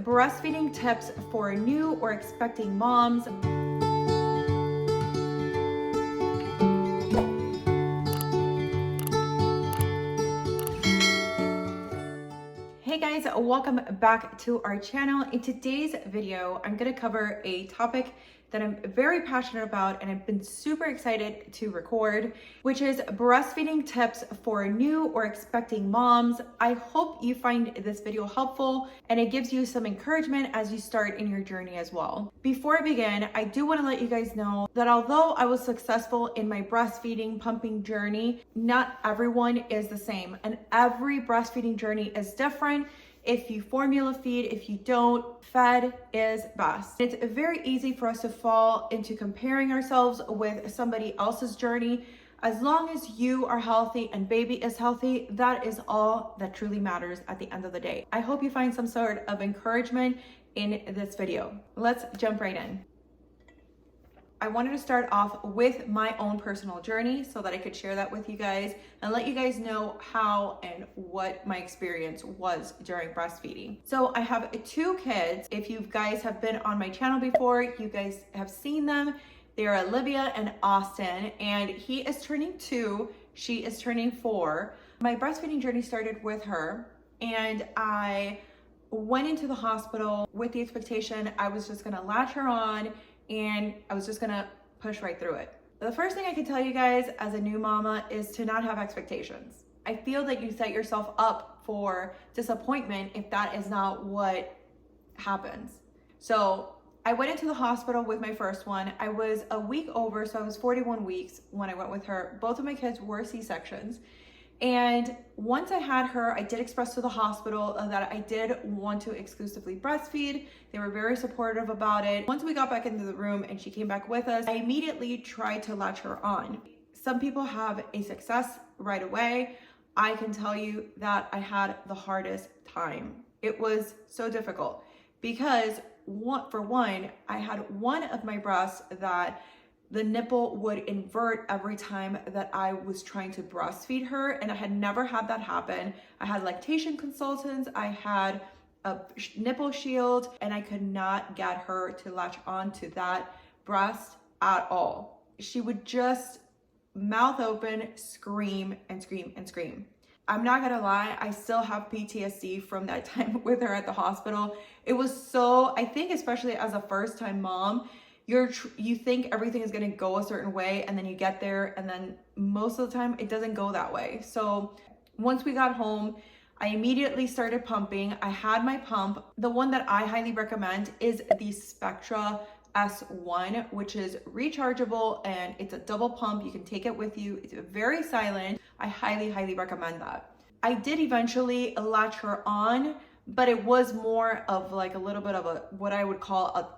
breastfeeding tips for new or expecting moms. Hey guys, welcome back to our channel. In today's video, I'm going to cover a topic that I'm very passionate about and I've been super excited to record, which is breastfeeding tips for new or expecting moms. I hope you find this video helpful and it gives you some encouragement as you start in your journey as well. Before I begin, I do want to let you guys know that although I was successful in my breastfeeding pumping journey, not everyone is the same and every breastfeeding journey is different. If you formula feed, if you don't, fed is best. It's very easy for us to fall into comparing ourselves with somebody else's journey. As long as you are healthy and baby is healthy, that is all that truly matters at the end of the day. I hope you find some sort of encouragement in this video. Let's jump right in. I wanted to start off with my own personal journey so that I could share that with you guys and let you guys know how and what my experience was during breastfeeding. So I have two kids. If you guys have been on my channel before, you guys have seen them. They're Olivia and Austin, and he is turning 2, she is turning 4. My breastfeeding journey started with her, and I went into the hospital with the expectation I was just gonna latch her on and I was just gonna push right through it. The first thing I can tell you guys as a new mama is to not have expectations. I feel that you set yourself up for disappointment if that is not what happens. So I went into the hospital with my first one. I was a week over, so I was 41 weeks when I went with her. Both of my kids were C-sections. And once I had her, I did express to the hospital that I did want to exclusively breastfeed. They were very supportive about it. Once we got back into the room and she came back with us, I immediately tried to latch her on. Some people have a success right away. I can tell you that I had the hardest time. It was so difficult because for one, I had one of my breasts that the nipple would invert every time that I was trying to breastfeed her, and I had never had that happen. I had lactation consultants, I had a nipple shield, and I could not get her to latch onto that breast at all. She would just mouth open, scream and scream and scream. I'm not gonna lie, I still have PTSD from that time with her at the hospital. It was so, I think especially as a first-time mom, you think everything is going to go a certain way, and then you get there and then most of the time it doesn't go that way. So once we got home, I immediately started pumping. I had my pump. The one that I highly recommend is the Spectra S1, which is rechargeable and it's a double pump. You can take it with you. It's very silent. I highly recommend that. I did eventually latch her on, but it was more of like a little bit of what I would call a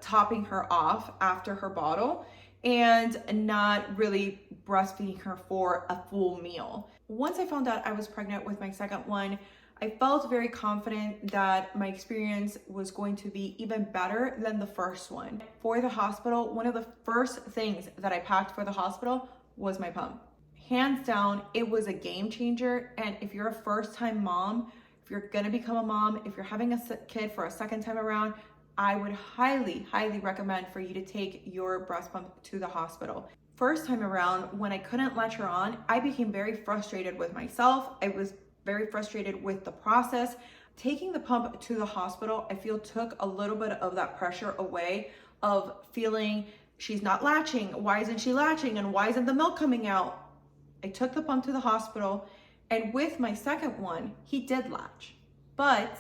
topping her off after her bottle and not really breastfeeding her for a full meal. Once I found out I was pregnant with my second one, I felt very confident that my experience was going to be even better than the first one. For the hospital, one of the first things that I packed for the hospital was my pump. Hands down, it was a game changer. And if you're a first-time mom, if you're gonna become a mom, if you're having a kid for a second time around, I would highly recommend for you to take your breast pump to the hospital. First time around, when I couldn't latch her on, I became very frustrated with myself. I was very frustrated with the process. Taking the pump to the hospital, I feel took a little bit of that pressure away of feeling she's not latching. Why isn't she latching? And why isn't the milk coming out? I took the pump to the hospital, and with my second one, he did latch. But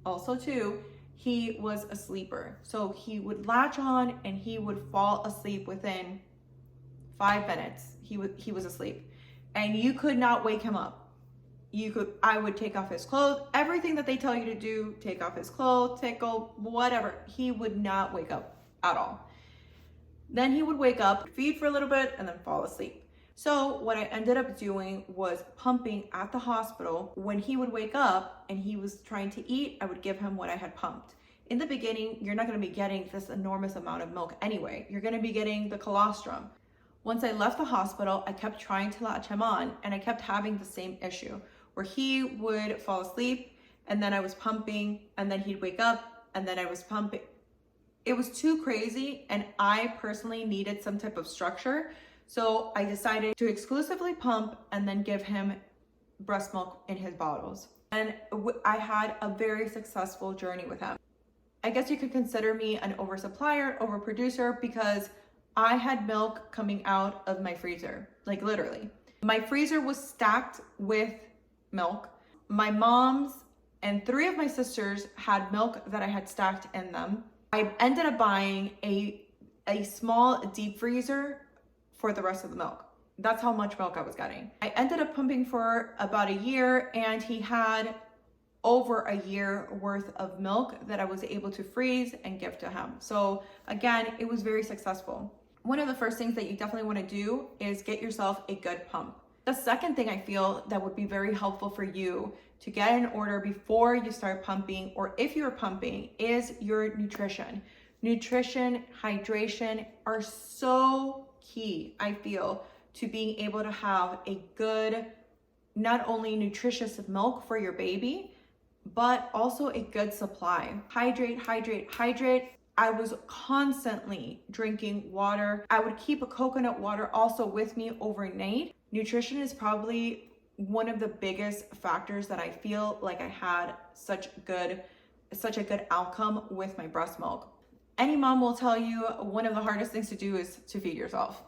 also too, he was a sleeper. So he would latch on and he would fall asleep within 5 minutes. He was asleep and you could not wake him up. I would take off his clothes, everything that they tell you to do, take off his clothes, tickle, whatever. He would not wake up at all. Then he would wake up, feed for a little bit, and then fall asleep. So what I ended up doing was pumping at the hospital. When he would wake up and he was trying to eat, I would give him what I had pumped. In the beginning, you're not gonna be getting this enormous amount of milk anyway. You're gonna be getting the colostrum. Once I left the hospital, I kept trying to latch him on and I kept having the same issue where he would fall asleep and then I was pumping and then he'd wake up and then I was pumping. It was too crazy, and I personally needed some type of structure. So I decided to exclusively pump and then give him breast milk in his bottles. And I had a very successful journey with him. I guess you could consider me an oversupplier, overproducer, because I had milk coming out of my freezer, like literally. My freezer was stacked with milk. My mom's and 3 of my sisters had milk that I had stacked in them. I ended up buying a small deep freezer for the rest of the milk. That's how much milk I was getting. I ended up pumping for about a year, and he had over a year worth of milk that I was able to freeze and give to him. So again, it was very successful. One of the first things that you definitely want to do is get yourself a good pump. The second thing I feel that would be very helpful for you to get in order before you start pumping, or if you're pumping, is your nutrition. Nutrition, hydration are so key, I feel, to being able to have a good, not only nutritious milk for your baby, but also a good supply. Hydrate, hydrate, hydrate. I was constantly drinking water. I would keep a coconut water also with me overnight. Nutrition is probably one of the biggest factors that I feel like I had such a good outcome with my breast milk. Any mom will tell you one of the hardest things to do is to feed yourself.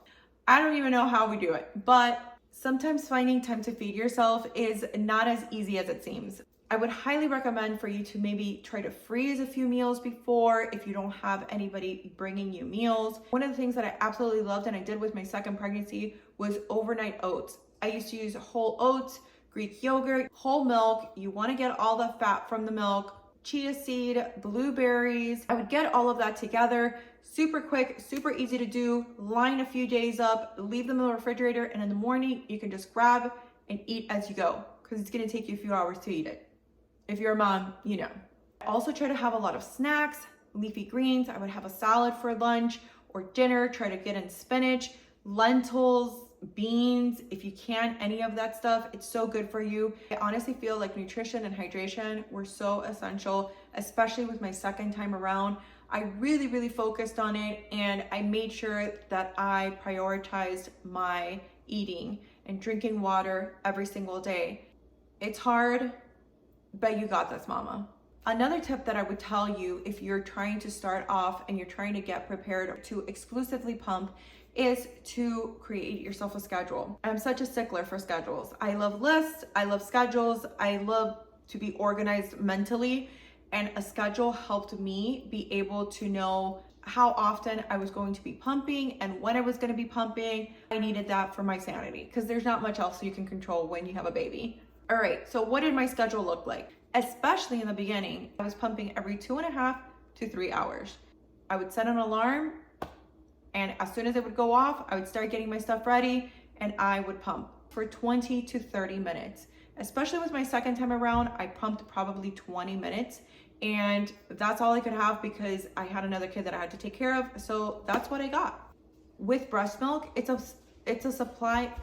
I don't even know how we do it, but sometimes finding time to feed yourself is not as easy as it seems. I would highly recommend for you to maybe try to freeze a few meals before if you don't have anybody bringing you meals. One of the things that I absolutely loved and I did with my second pregnancy was overnight oats. I used to use whole oats, Greek yogurt, whole milk. You want to get all the fat from the milk, chia seed, blueberries. I would get all of that together, super quick, super easy to do, line a few days up, leave them in the refrigerator, and in the morning you can just grab and eat as you go, because it's going to take you a few hours to eat it. If you're a mom, you know. I also try to have a lot of snacks, leafy greens. I would have a salad for lunch or dinner, try to get in spinach, lentils, beans, if you can, any of that stuff. It's so good for you. I honestly feel like nutrition and hydration were so essential, especially with my second time around. I really focused on it, and I made sure that I prioritized my eating and drinking water every single day. It's hard, but you got this, mama. Another tip that I would tell you if you're trying to start off and you're trying to get prepared to exclusively pump is to create yourself a schedule. I'm such a stickler for schedules. I love lists, I love schedules, I love to be organized mentally, and a schedule helped me be able to know how often I was going to be pumping and when I was going to be pumping. I needed that for my sanity because there's not much else you can control when you have a baby. All right, so what did my schedule look like? Especially in the beginning, I was pumping every 2.5 to 3 hours. I would set an alarm, and as soon as it would go off, I would start getting my stuff ready and I would pump for 20 to 30 minutes. Especially with my second time around, I pumped probably 20 minutes, and that's all I could have because I had another kid that I had to take care of. So that's what I got. With breast milk, it's a supply.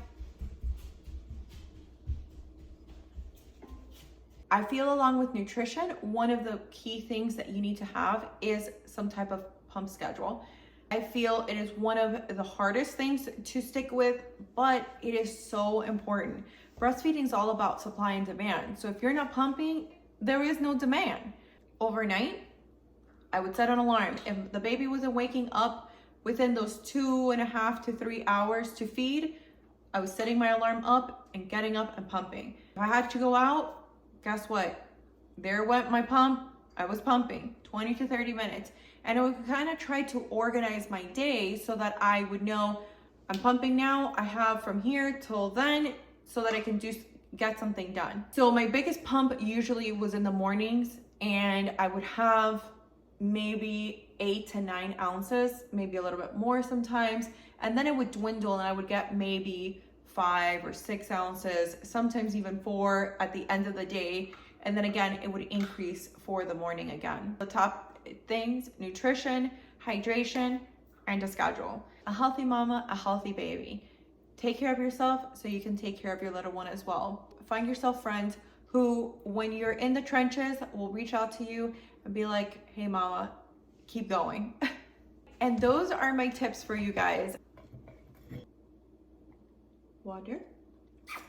I feel along with nutrition, one of the key things that you need to have is some type of pump schedule. I feel it is one of the hardest things to stick with, but it is so important. Breastfeeding is all about supply and demand. So if you're not pumping, there is no demand. Overnight, I would set an alarm. If the baby wasn't waking up within those 2.5 to 3 hours to feed, I was setting my alarm up and getting up and pumping. If I had to go out, guess what? There went my pump. I was pumping 20 to 30 minutes. And I would kind of try to organize my day so that I would know I'm pumping now. I have from here till then so that I can get something done. So my biggest pump usually was in the mornings, and I would have maybe 8 to 9 ounces, maybe a little bit more sometimes. And then it would dwindle and I would get maybe 5 or 6 ounces, sometimes even 4 at the end of the day. And then again, it would increase for the morning again. The top things: nutrition, hydration, and a schedule. A healthy mama, a healthy baby. Take care of yourself so you can take care of your little one as well. Find yourself friends who, when you're in the trenches, will reach out to you and be like, hey mama, keep going. And those are my tips for you guys. Water.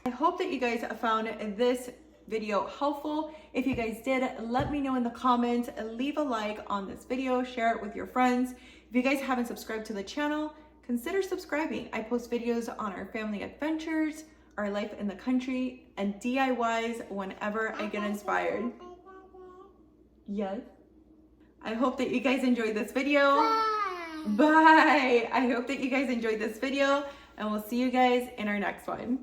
I hope that you guys found this video helpful. If you guys did, let me know in the comments, leave a like on this video, share it with your friends. If you guys haven't subscribed to the channel, consider subscribing. I post videos on our family adventures, our life in the country, and DIYs whenever I get inspired. Yes. I hope that you guys enjoyed this video. Bye. I hope that you guys enjoyed this video, and we'll see you guys in our next one.